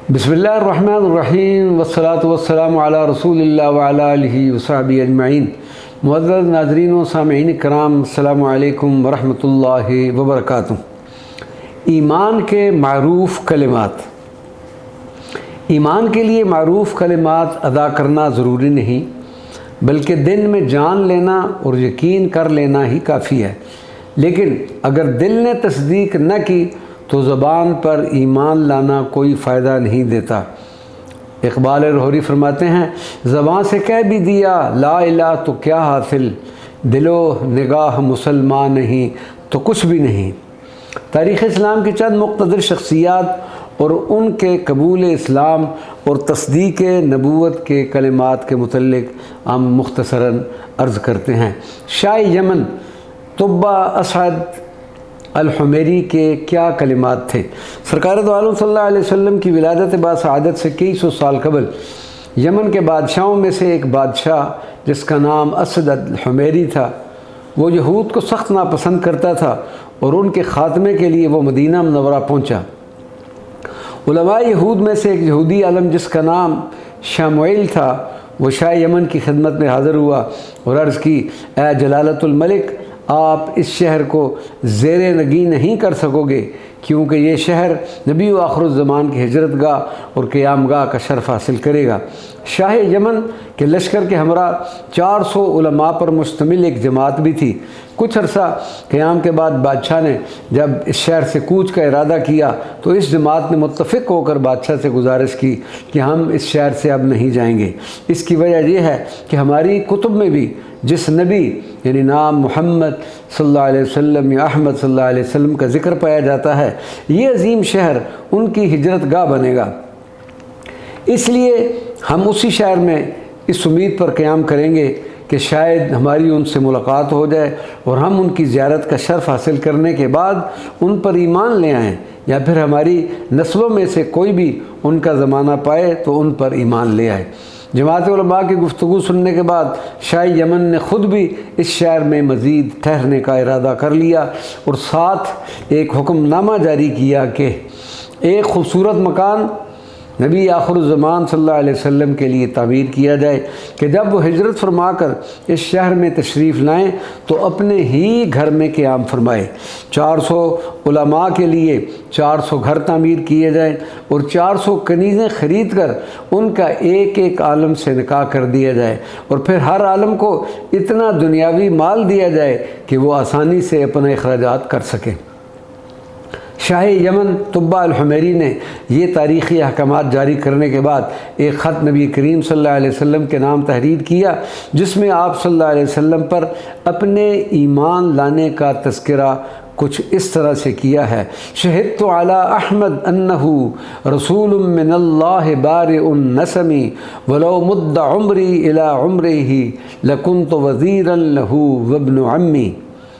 बिस्मिल्लाहिर्रहमानिर्रहीम वस्सलातु वस्सलामु अला रसूलिल्लाह व अला आलिहि व सहबिहि अजमईन। मुअज़्ज़ज़ नाज़रीन व सामिईन कराम, अस्सलामु अलैकुम व रहमतुल्लाहि व बरकातुहू। ईमान के मारूफ़ कलिमात। ईमान के लिए मारूफ़ कलिमात अदा करना ज़रूरी नहीं, बल्कि दिन में जान लेना और यकीन कर लेना ही काफ़ी है। लेकिन अगर दिल ने तस्दीक न की तो ज़बान पर ईमान लाना कोई फ़ायदा नहीं देता। इक़बाल लाहौरी फरमाते हैं, ज़बान से कह भी दिया ला इलाहा तो क्या हासिल, दिलो निगाह मुसलमान नहीं तो कुछ भी नहीं। तारीख़ इस्लाम की चंद मुक़्तदर शख्सियात और उनके कबूल इस्लाम और तस्दीक़ नबूवत के कलिमात के मुतल्लिक़ हम मुख्तसरन अर्ज़ करते हैं। शाह यमन तुब्बा असद अल-हुमैरी के क्या कलिमात थे। सरकार दो आलम सल्लल्लाहु अलैहि वसल्लम की विलादत बासआदत से कई सौ साल कबल यमन के बादशाहों में से एक बादशाह जिसका नाम असद अल-हुमैरी था, वो यहूद को सख्त नापसंद करता था और उनके ख़ात्मे के लिए वो मदीना मुनव्वरा पहुँचा। उलमा यहूद में से एक यहूदी आलम जिसका नाम शमूएल था, वो शाह यमन की खिदमत में हाज़िर हुआ और अर्ज़ की, ए जलालतुल मलिक, आप इस शहर को ज़ेर नगी नहीं कर सकोगे, क्योंकि ये शहर नबी व आखिरुज़्ज़मान की हिजरत गाह और क़यामगाह का शर्फ़ हासिल करेगा। शाह यमन के लश्कर के हमरा 400 उलमा पर मुश्तमिल एक जमात भी थी। कुछ अरसा क़याम के बाद बादशाह ने जब इस शहर से कूच का इरादा किया तो इस जमात ने मुत्तफ़िक़ होकर बादशाह से गुजारिश की कि हम इस शहर से अब नहीं जाएंगे। इसकी वजह यह है कि हमारी कुतुब में भी जिस नबी यानी नाम मोहम्मद सल्लल्लाहु अलैहि वसल्लम या अहमद सल्लल्लाहु अलैहि वसल्लम का ज़िक्र पाया जाता है, ये अजीम शहर उनकी हिजरत गाह बनेगा। इसलिए हम उसी शहर में इस उम्मीद पर क़याम करेंगे कि शायद हमारी उनसे मुलाकात हो जाए और हम उनकी ज़ियारत का शर्फ़ हासिल करने के बाद उन पर ईमान ले आएँ, या फिर हमारी नस्लों में से कोई भी उनका ज़माना पाए तो उन पर ईमान ले आए। जमात उलमा की गुफ्तगू सुनने के बाद शाह यमन ने ख़ुद भी इस शहर में मज़ीद ठहरने का इरादा कर लिया और साथ एक हुक्मनामा जारी किया कि एक ख़ूबसूरत मकान नबी आखिरुज़्ज़मान सल्लल्लाहु अलैहि वसल्लम के लिए तामीर किया जाए कि जब वो हिजरत फरमा कर इस शहर में तशरीफ़ लाएँ तो अपने ही घर में क़याम फरमाए। 400 उलमा के लिए 400 घर तामीर किए जाएँ और 400 कनीज़ें ख़रीद कर उनका एक एक आलम से निकाह कर दिया जाए और फिर हर आलम को इतना दुनियावी माल दिया जाए कि वो आसानी से अपने अखराजात कर सकें। शाह यमन तुब्बा अल-हुमैरी ने ये तारीख़ी अहकामात जारी करने के बाद एक ख़त नबी करीम सल्लल्लाहु अलैहि वसल्लम के नाम तहरीर किया, जिसमें आप सल्लल्लाहु अलैहि वसल्लम पर अपने ईमान लाने का तज़किरा कुछ इस तरह से किया है। शहिदतु अला अहमद अन्नहु रसूलुम मिनल्लाहि बारिउन नसमी वलो मुद्दा उम्री इला उम्रिही लकुन्तु वज़ीरन लहू वब्नु अम्मी।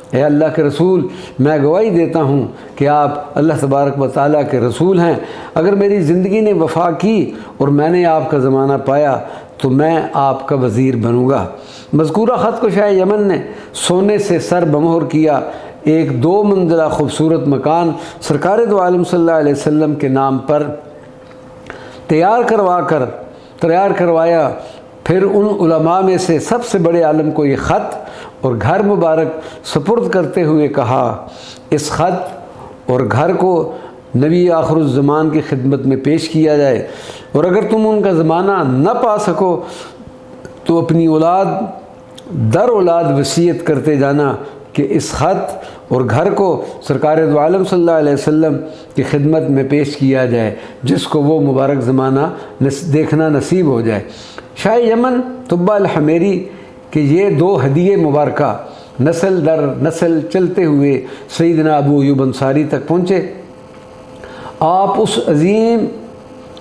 ए अल्लाह के रसूल, मैं गवाही देता हूँ कि आप अल्लाह तबारक व तआला के रसूल हैं। अगर मेरी ज़िंदगी ने वफ़ा की और मैंने आपका ज़माना पाया तो मैं आपका वज़ीर बनूँगा। मज़कूरा ख़त को शाह यमन ने सोने से सर बमोहर किया एक 2 मंजिला ख़ूबसूरत मकान सरकार दो आलम सल्लल्लाहु अलैहि वसल्लम के नाम पर तैयार करवाया। फिर उन उलमा में से सबसे बड़े आलम को ये ख़त और घर मुबारक सुपुर्द करते हुए कहा, इस ख़त और घर को नबी आखिरुज़्ज़मान की खिदमत में पेश किया जाए और अगर तुम उनका ज़माना न पा सको तो अपनी औलाद दर औलाद वसीयत करते जाना कि इस ख़त और घर को सरकार दो आलम सल्लल्लाहु अलैहि वसल्लम की खिदमत में पेश किया जाए, जिसको वो मुबारक ज़माना देखना नसीब हो जाए। शाह यमन तुब्बा अल-हुमैरी कि ये 2 हदीये मुबारका नस्ल दर नस्ल चलते हुए सैयदना अबू अय्यूब अंसारी तक पहुँचे। आप उस अज़ीम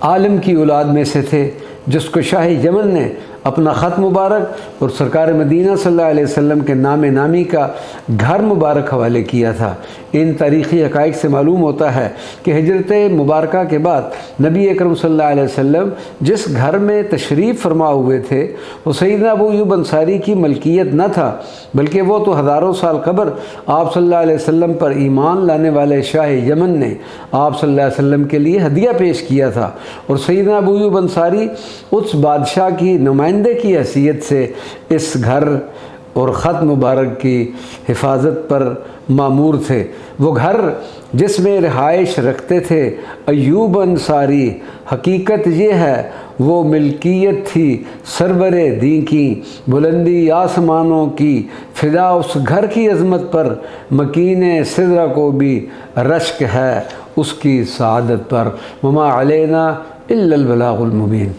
आलिम की औलाद में से थे जिसको शाह यमन ने اپنا خط مبارک اور سرکار مدینہ صلی اللہ علیہ وسلم کے نام نامی کا گھر مبارک حوالے کیا تھا۔ ان تاریخی حقائق سے معلوم ہوتا ہے کہ ہجرت مبارکہ کے بعد نبی اکرم صلی اللہ علیہ وسلم جس گھر میں تشریف فرما ہوئے تھے وہ سیدنا ابو ایوب انصاری کی ملکیت نہ تھا، بلکہ وہ تو ہزاروں سال قبل آپ صلی اللہ علیہ وسلم پر ایمان لانے والے شاہ یمن نے آپ صلی اللہ علیہ وسلم کے لیے ہدیہ پیش کیا تھا، اور سیدنا ابو ایوب انصاری اس بادشاہ کی نمائندے کی حیثیت سے اس گھر اور خط مبارک کی حفاظت پر مامور تھے۔ وہ گھر جس میں رہائش رکھتے تھے ایوب انصاری، حقیقت یہ ہے وہ ملکیت تھی سرور دین کی، بلندی آسمانوں کی، فدا اس گھر کی عظمت پر، مکین سدرہ کو بھی رشک ہے اس کی سعادت پر، وما علینا الا البلاغ المبین۔